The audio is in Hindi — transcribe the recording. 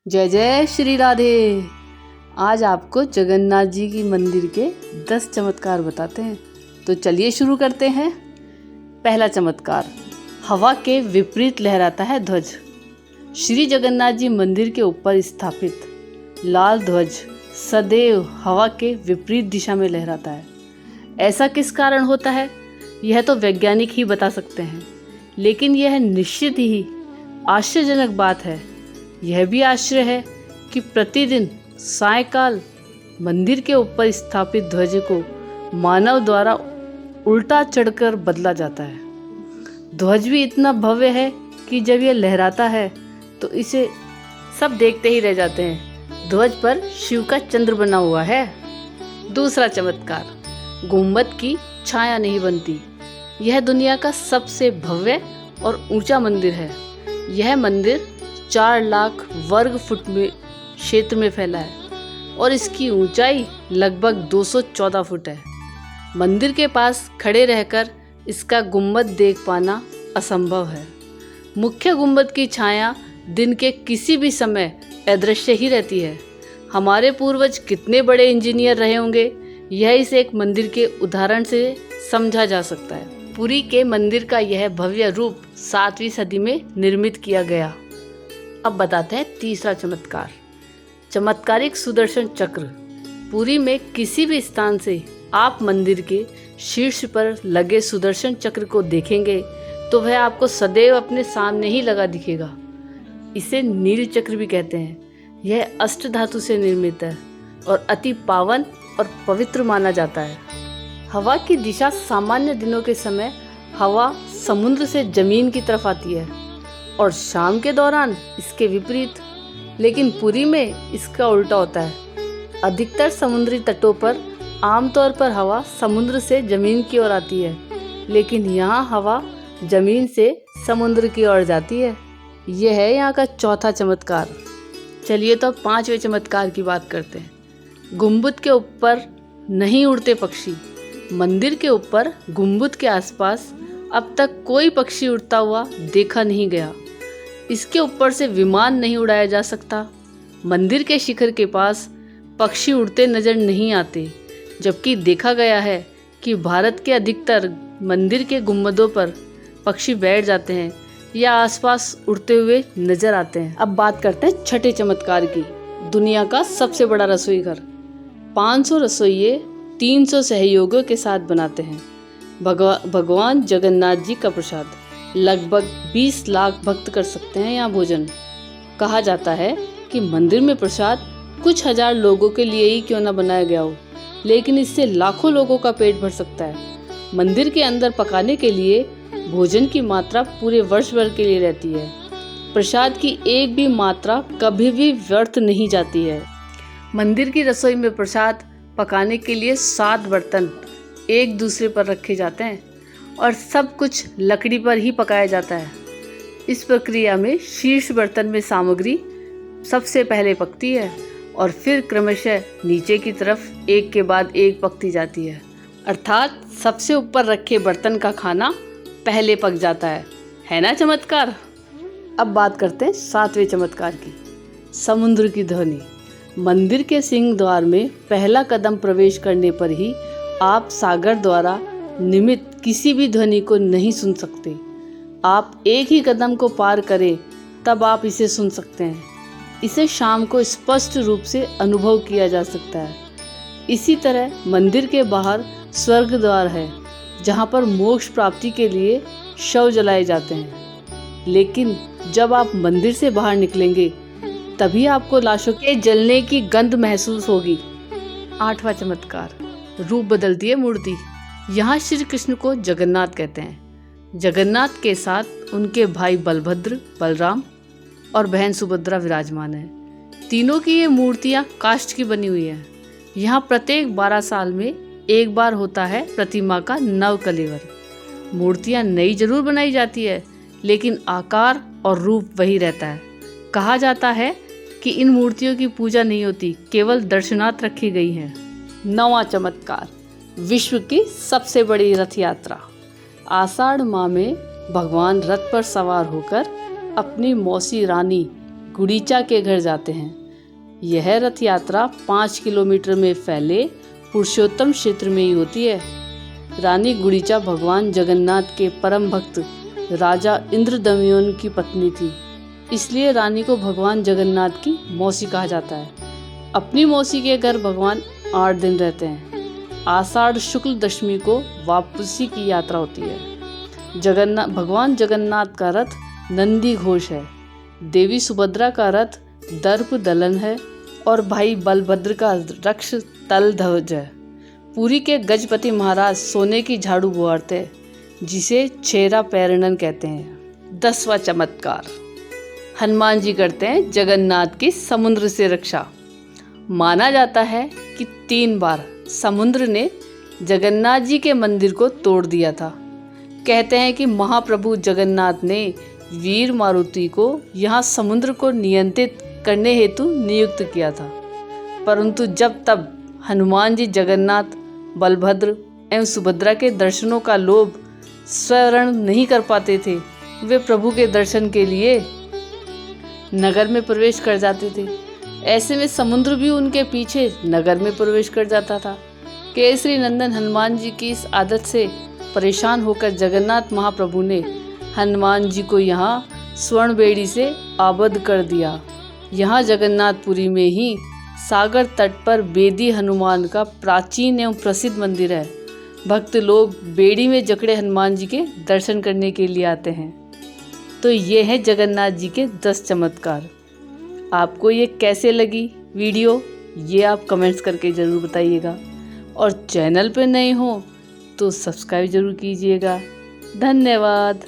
जय जय श्री राधे। आज आपको जगन्नाथ जी की मंदिर के 10 चमत्कार बताते हैं। तो चलिए शुरू करते हैं। पहला चमत्कार, हवा के विपरीत लहराता है ध्वज। श्री जगन्नाथ जी मंदिर के ऊपर स्थापित लाल ध्वज सदैव हवा के विपरीत दिशा में लहराता है। ऐसा किस कारण होता है, यह तो वैज्ञानिक ही बता सकते हैं, लेकिन यह निश्चित ही आश्चर्यजनक बात है। यह भी आश्चर्य है कि प्रतिदिन सायंकाल मंदिर के ऊपर स्थापित ध्वज को मानव द्वारा उल्टा चढ़कर बदला जाता है। ध्वज भी इतना भव्य है कि जब यह लहराता है तो इसे सब देखते ही रह जाते हैं। ध्वज पर शिव का चंद्र बना हुआ है। दूसरा चमत्कार, गुंबद की छाया नहीं बनती। यह दुनिया का सबसे भव्य और ऊंचा मंदिर है। यह मंदिर 4 लाख वर्ग फुट में क्षेत्र में फैला है और इसकी ऊंचाई लगभग 214 फुट है। मंदिर के पास खड़े रहकर इसका गुंबद देख पाना असंभव है। मुख्य गुंबद की छाया दिन के किसी भी समय अदृश्य ही रहती है। हमारे पूर्वज कितने बड़े इंजीनियर रहे होंगे, यह इस एक मंदिर के उदाहरण से समझा जा सकता है। पुरी के मंदिर का यह भव्य रूप 7वीं सदी में निर्मित किया गया। अब बताते हैं तीसरा चमत्कार, चमत्कारिक सुदर्शन चक्र। पुरी में किसी भी स्थान से आप मंदिर के शीर्ष पर लगे सुदर्शन चक्र को देखेंगे तो वह आपको सदैव अपने सामने ही लगा दिखेगा। इसे नील चक्र भी कहते हैं। यह अष्ट धातु से निर्मित है और अति पावन और पवित्र माना जाता है। हवा की दिशा सामान्य दिनों के समय हवा समुद्र से जमीन की तरफ आती है और शाम के दौरान इसके विपरीत। लेकिन पुरी में इसका उल्टा होता है। अधिकतर समुद्री तटों पर आमतौर पर हवा समुद्र से जमीन की ओर आती है, लेकिन यहाँ हवा जमीन से समुद्र की ओर जाती है। यह है यहाँ का चौथा चमत्कार। चलिए तो 5वें चमत्कार की बात करते हैं। गुंबद के ऊपर नहीं उड़ते पक्षी। मंदिर के ऊपर गुंबद के आसपास अब तक कोई पक्षी उड़ता हुआ देखा नहीं गया। इसके ऊपर से विमान नहीं उड़ाया जा सकता। मंदिर के शिखर के पास पक्षी उड़ते नजर नहीं आते, जबकि देखा गया है कि भारत के अधिकतर मंदिर के गुंबदों पर पक्षी बैठ जाते हैं या आसपास उड़ते हुए नजर आते हैं। अब बात करते हैं छठे चमत्कार की। दुनिया का सबसे बड़ा रसोई घर। 500 रसोइये 300 सहयोगियों के साथ बनाते हैं भगवान जगन्नाथ जी का प्रसाद। लगभग 20 लाख भक्त कर सकते हैं यहाँ भोजन। कहा जाता है कि मंदिर में प्रसाद कुछ हजार लोगों के लिए ही क्यों न बनाया गया हो, लेकिन इससे लाखों लोगों का पेट भर सकता है। मंदिर के अंदर पकाने के लिए भोजन की मात्रा पूरे वर्ष भर के लिए रहती है। प्रसाद की एक भी मात्रा कभी भी व्यर्थ नहीं जाती है। मंदिर की रसोई में प्रसाद पकाने के लिए 7 बर्तन एक दूसरे पर रखे जाते हैं और सब कुछ लकड़ी पर ही पकाया जाता है। इस प्रक्रिया में शीर्ष बर्तन में सामग्री सबसे पहले पकती है और फिर क्रमशः नीचे की तरफ एक के बाद एक पकती जाती है, अर्थात सबसे ऊपर रखे बर्तन का खाना पहले पक जाता है ना चमत्कार। अब बात करते हैं 7वें चमत्कार की, समुद्र की ध्वनि। मंदिर के सिंह द्वार में पहला कदम प्रवेश करने पर ही आप सागर द्वारा निमित्त किसी भी ध्वनि को नहीं सुन सकते। आप एक ही कदम को पार करें तब आप इसे सुन सकते हैं। इसे शाम को स्पष्ट रूप से अनुभव किया जा सकता है। इसी तरह मंदिर के बाहर स्वर्ग द्वार है, जहाँ पर मोक्ष प्राप्ति के लिए शव जलाए जाते हैं। लेकिन जब आप मंदिर से बाहर निकलेंगे तभी आपको लाशों के जलने की गंध महसूस होगी। 8वां चमत्कार, रूप बदलती है मूर्ति। यहाँ श्री कृष्ण को जगन्नाथ कहते हैं। जगन्नाथ के साथ उनके भाई बलभद्र, बलराम और बहन सुभद्रा विराजमान है। तीनों की ये मूर्तियाँ काष्ठ की बनी हुई है। यहाँ प्रत्येक 12 साल में एक बार होता है प्रतिमा का नव कलेवर। मूर्तियाँ नई जरूर बनाई जाती है, लेकिन आकार और रूप वही रहता है। कहा जाता है कि इन मूर्तियों की पूजा नहीं होती, केवल दर्शनार्थ रखी गई हैं। 9वां चमत्कार, विश्व की सबसे बड़ी रथ यात्रा। आषाढ़ माह में भगवान रथ पर सवार होकर अपनी मौसी रानी गुड़ीचा के घर जाते हैं। यह रथ यात्रा 5 किलोमीटर में फैले पुरुषोत्तम क्षेत्र में ही होती है। रानी गुड़ीचा भगवान जगन्नाथ के परम भक्त राजा इंद्रदमयन की पत्नी थी, इसलिए रानी को भगवान जगन्नाथ की मौसी कहा जाता है। अपनी मौसी के घर भगवान 8 दिन रहते हैं। आषाढ़ शुक्ल दशमी को वापसी की यात्रा होती है। भगवान जगन्नाथ का रथ नंदी घोष है, देवी सुभद्रा का रथ दर्प दलन है और भाई बलभद्र का रक्ष तल ध्वज है। पुरी के गजपति महाराज सोने की झाड़ू बुआरते हैं, जिसे छेरा पैरणन कहते हैं। 10वां चमत्कार, हनुमान जी करते हैं जगन्नाथ की समुद्र से रक्षा। माना जाता है कि 3 बार समुद्र ने जगन्नाथ जी के मंदिर को तोड़ दिया था। कहते हैं कि महाप्रभु जगन्नाथ ने वीर मारुति को यहाँ समुद्र को नियंत्रित करने हेतु नियुक्त किया था, परंतु जब तब हनुमान जी जगन्नाथ, बलभद्र एवं सुभद्रा के दर्शनों का लोभ स्वर्ण नहीं कर पाते थे। वे प्रभु के दर्शन के लिए नगर में प्रवेश कर जाते थे। ऐसे में समुद्र भी उनके पीछे नगर में प्रवेश कर जाता था। केसरी नंदन हनुमान जी की इस आदत से परेशान होकर जगन्नाथ महाप्रभु ने हनुमान जी को यहाँ स्वर्ण बेड़ी से आबद्ध कर दिया। यहाँ जगन्नाथपुरी में ही सागर तट पर बेदी हनुमान का प्राचीन एवं प्रसिद्ध मंदिर है। भक्त लोग बेड़ी में जकड़े हनुमान जी के दर्शन करने के लिए आते हैं। तो ये है जगन्नाथ जी के 10 चमत्कार। आपको ये कैसे लगी वीडियो, ये आप कमेंट्स करके ज़रूर बताइएगा, और चैनल पर नए हो तो सब्सक्राइब ज़रूर कीजिएगा। धन्यवाद।